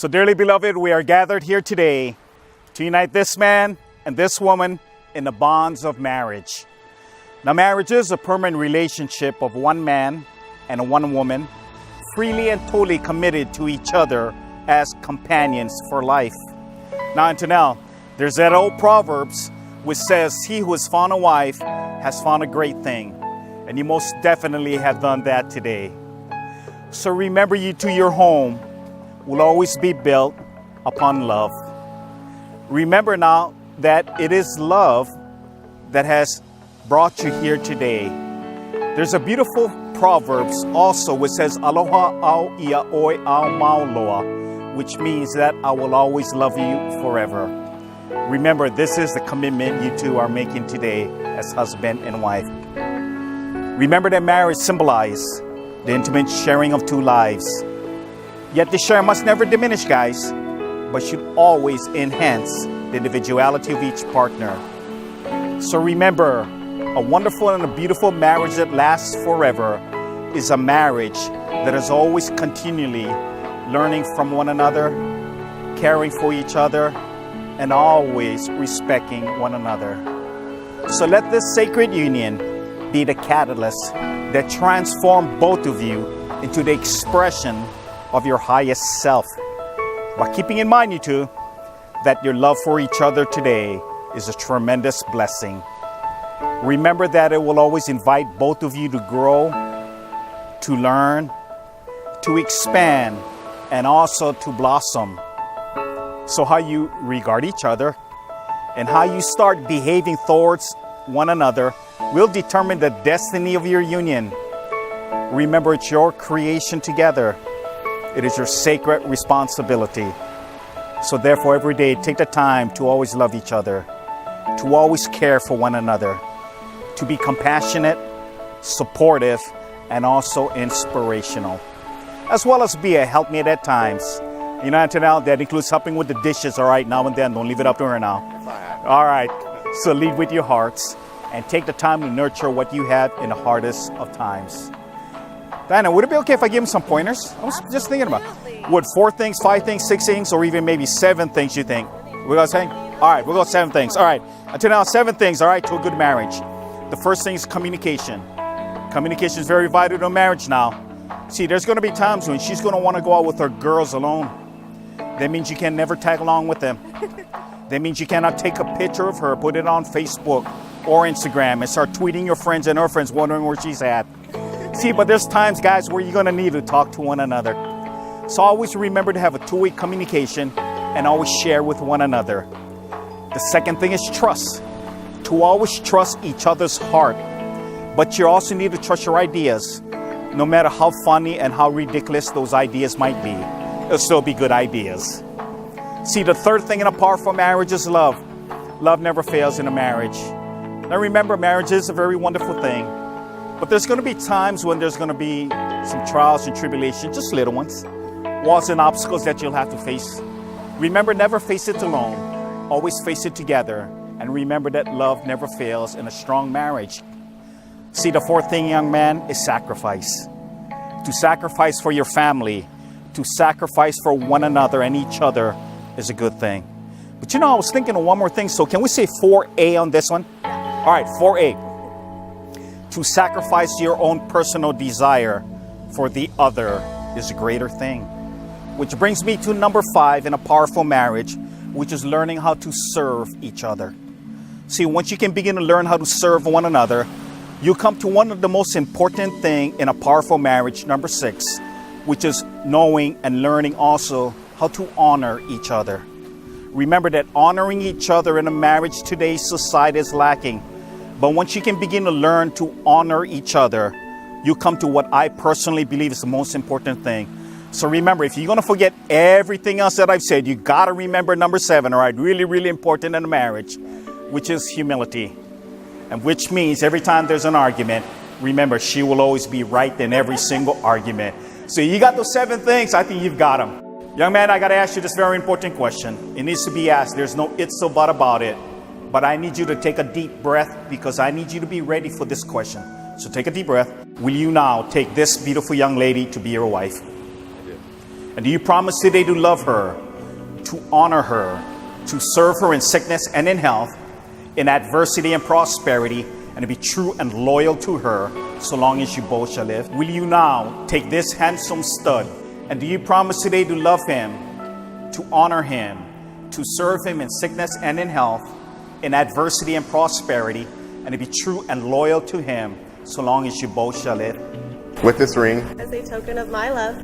So dearly beloved, we are gathered here today to unite this man and this woman in the bonds of marriage. Now, marriage is a permanent relationship of one man and one woman, freely and totally committed to each other as companions for life. Now, Antonel, there's that old Proverbs which says, "He who has found a wife has found a great thing." And you most definitely have done that today. So remember, you to your home will always be built upon love. Remember now that it is love that has brought you here today. There's a beautiful Proverbs also which says, "Aloha au ia oi au mauloa," which means that I will always love you forever. Remember, this is the commitment you two are making today as husband and wife. Remember that marriage symbolizes the intimate sharing of two lives. Yet the share must never diminish, guys, but should always enhance the individuality of each partner. So remember, a wonderful and a beautiful marriage that lasts forever is a marriage that is always continually learning from one another, caring for each other, and always respecting one another. So let this sacred union be the catalyst that transforms both of you into the expression of your highest self. By keeping in mind, you two, that your love for each other today is a tremendous blessing. Remember that it will always invite both of you to grow, to learn, to expand, and also to blossom. So how you regard each other and how you start behaving towards one another will determine the destiny of your union. Remember, it's your creation together. It is your sacred responsibility. So therefore, every day, take the time to always love each other, to always care for one another, to be compassionate, supportive, and also inspirational, as well as be a helpmate at times. You know, Antonel, that includes helping with the dishes, all right, now and then. Don't leave it up to her now. All right, so lead with your hearts and take the time to nurture what you have in the hardest of times. Diana, would it be okay if I give him some pointers? I was just thinking about it. Would 4 things, 5 things, 6 things, or even maybe 7 things you think? We're going to say? All right, we'll go 7 things. All right, until now, 7 things, all right, to a good marriage. The first thing is communication. Communication is very vital to a marriage now. See, there's going to be times when she's going to want to go out with her girls alone. That means you can never tag along with them. That means you cannot take a picture of her, put it on Facebook or Instagram, and start tweeting your friends and her friends wondering where she's at. See, but there's times, guys, where you're going to need to talk to one another. So always remember to have a two-way communication and always share with one another. The second thing is trust. To always trust each other's heart. But you also need to trust your ideas. No matter how funny and how ridiculous those ideas might be, it'll still be good ideas. See, the third thing in a powerful marriage is love. Love never fails in a marriage. Now remember, marriage is a very wonderful thing. But there's going to be times when there's going to be some trials and tribulations, just little ones. Walls and obstacles that you'll have to face. Remember, never face it alone. Always face it together. And remember that love never fails in a strong marriage. See, the fourth thing, young man, is sacrifice. To sacrifice for your family, to sacrifice for one another and each other is a good thing. But you know, I was thinking of one more thing. So can we say 4A on this one? All right, 4A. To sacrifice your own personal desire for the other is a greater thing. Which brings me to number 5 in a powerful marriage, which is learning how to serve each other. See, once you can begin to learn how to serve one another, you come to one of the most important things in a powerful marriage, number 6, which is knowing and learning also how to honor each other. Remember that honoring each other in a marriage today's society is lacking. But once you can begin to learn to honor each other, you come to what I personally believe is the most important thing. So remember, if you're going to forget everything else that I've said, you got to remember number 7, all right? Really, really important in a marriage, which is humility. And which means every time there's an argument, remember, she will always be right in every single argument. So you got those 7 things, I think you've got them. Young man, I got to ask you this very important question. It needs to be asked. There's no it's or but about it. But I need you to take a deep breath because I need you to be ready for this question. So take a deep breath. Will you now take this beautiful young lady to be your wife? And do you promise today to love her, to honor her, to serve her in sickness and in health, in adversity and prosperity, and to be true and loyal to her so long as you both shall live? Will you now take this handsome stud, and do you promise today to love him, to honor him, to serve him in sickness and in health, in adversity and prosperity, and to be true and loyal to him so long as you both shall live? With this ring, as a token of my love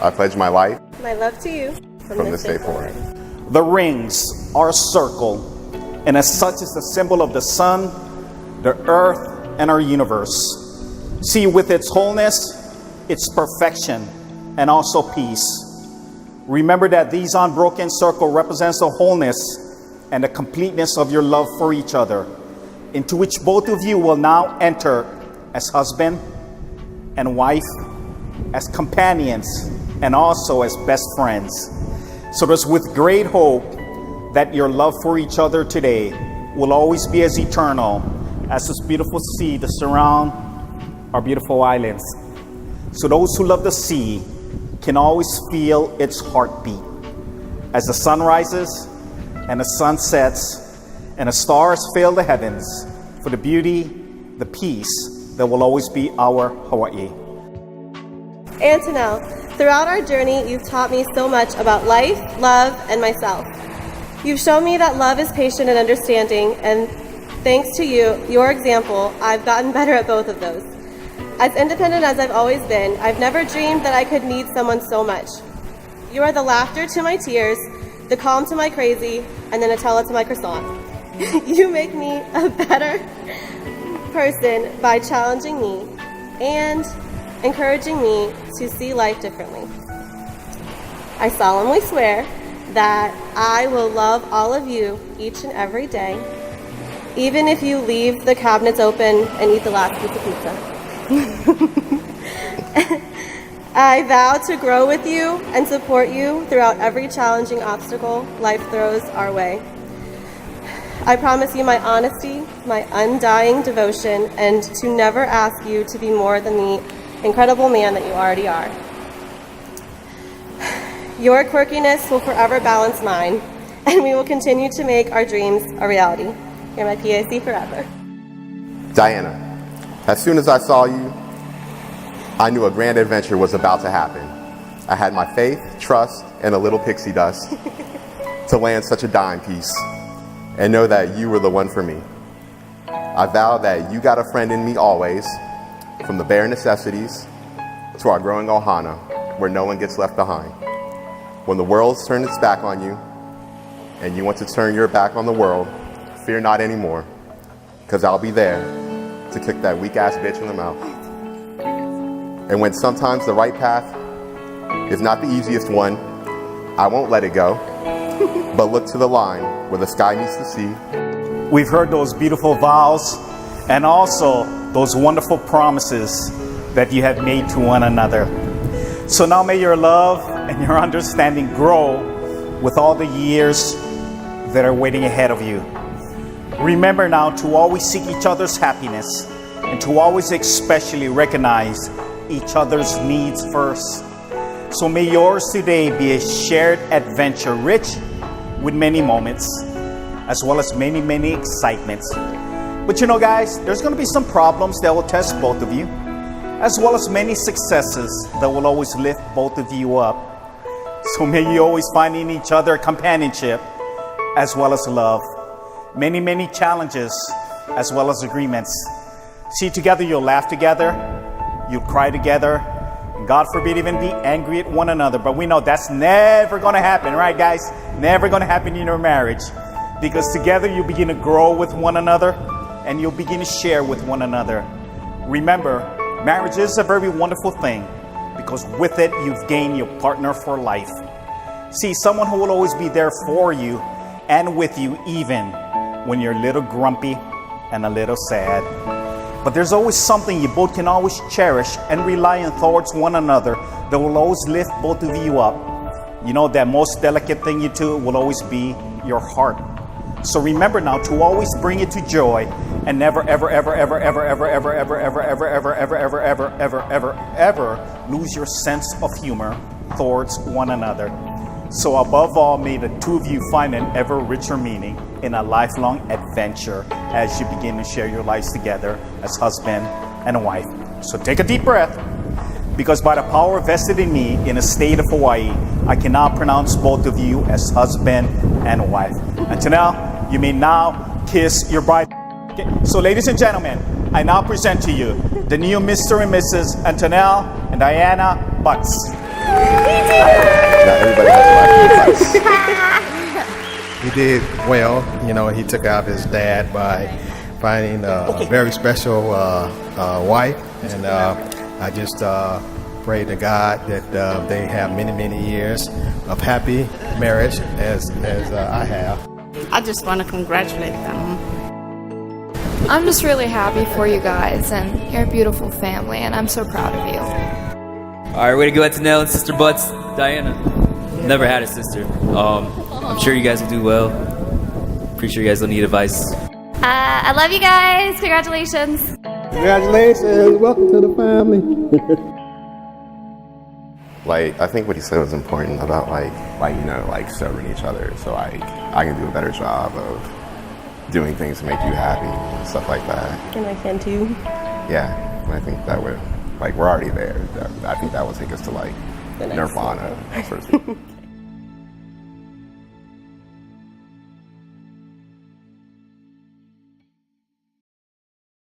I pledge my love to you from this day forward. The rings are a circle, and as such is the symbol of the sun, the earth, and our universe. See, with its wholeness, its perfection, and also peace. Remember that these unbroken circle represents the wholeness and the completeness of your love for each other, into which both of you will now enter as husband and wife, as companions, and also as best friends. So it is with great hope that your love for each other today will always be as eternal as this beautiful sea that surround our beautiful islands. So those who love the sea can always feel its heartbeat as the sun rises and the sun sets and the stars fill the heavens for the beauty, the peace that will always be our Hawaii. Antonel, throughout our journey, you've taught me so much about life, love, and myself. You've shown me that love is patient and understanding, and thanks to you, your example, I've gotten better at both of those. As independent as I've always been, I've never dreamed that I could need someone so much. You are the laughter to my tears, the calm to my crazy, and the Nutella to my croissant. You make me a better person by challenging me and encouraging me to see life differently. I solemnly swear that I will love all of you each and every day, even if you leave the cabinets open and eat the last piece of pizza. I vow to grow with you and support you throughout every challenging obstacle life throws our way. I promise you my honesty, my undying devotion, and to never ask you to be more than the incredible man that you already are. Your quirkiness will forever balance mine, and we will continue to make our dreams a reality. You're my PAC forever. Dianna, as soon as I saw you, I knew a grand adventure was about to happen. I had my faith, trust, and a little pixie dust to land such a dime piece and know that you were the one for me. I vow that you got a friend in me always, from the bare necessities to our growing ohana, where no one gets left behind. When the world's turned its back on you and you want to turn your back on the world, fear not anymore, because I'll be there to kick that weak-ass bitch in the mouth. And when sometimes the right path is not the easiest one, I won't let it go, but look to the line where the sky meets the sea. We've heard those beautiful vows and also those wonderful promises that you have made to one another. So now may your love and your understanding grow with all the years that are waiting ahead of you. Remember now to always seek each other's happiness and to always especially recognize each other's needs first. So may yours today be a shared adventure rich with many moments as well as many, many excitements. But you know, guys, there's going to be some problems that will test both of you, as well as many successes that will always lift both of you up. So may you always find in each other companionship as well as love. Many, many challenges as well as agreements. See, together you'll laugh together, you'll cry together, and God forbid even be angry at one another. But we know that's never going to happen, right, guys? Never going to happen in your marriage. Because together you begin to grow with one another and you'll begin to share with one another. Remember, marriage is a very wonderful thing because with it, you've gained your partner for life. See, someone who will always be there for you and with you even when you're a little grumpy and a little sad. But there's always something you both can always cherish and rely on towards one another that will always lift both of you up. You know, that most delicate thing you two will always be your heart. So remember now to always bring it to joy and never, ever, ever, ever, ever, ever, ever, ever, ever, ever, ever, ever, ever, ever, ever, ever, ever lose your sense of humor towards one another. So above all, may the two of you find an ever richer meaning in a lifelong adventure as you begin to share your lives together as husband and wife. So take a deep breath, because by the power vested in me in the state of Hawaii, I can now pronounce both of you as husband and wife. Antonel, you may now kiss your bride. Okay. So ladies and gentlemen, I now present to you the new Mr. and Mrs. Antonel and Dianna Butts. Not everybody has to like He did well. You know, he took out his dad by finding a very special wife. And I just pray to God that they have many, many years of happy marriage as I have. I just want to congratulate them. I'm just really happy for you guys, and you're a beautiful family, and I'm so proud of you. All right, way to go, Antonel and Sister Butts. Dianna, never had a sister. I'm sure you guys will do well. Pretty sure you guys don't need advice. I love you guys. Congratulations. Congratulations. Welcome to the family. Like, I think what he said was important about like you know, like serving each other. So like, I can do a better job of doing things to make you happy and stuff like that. And I can too. Yeah, and I think that would, like, we're already there. I think that would take us to like The next nirvana, so to speak.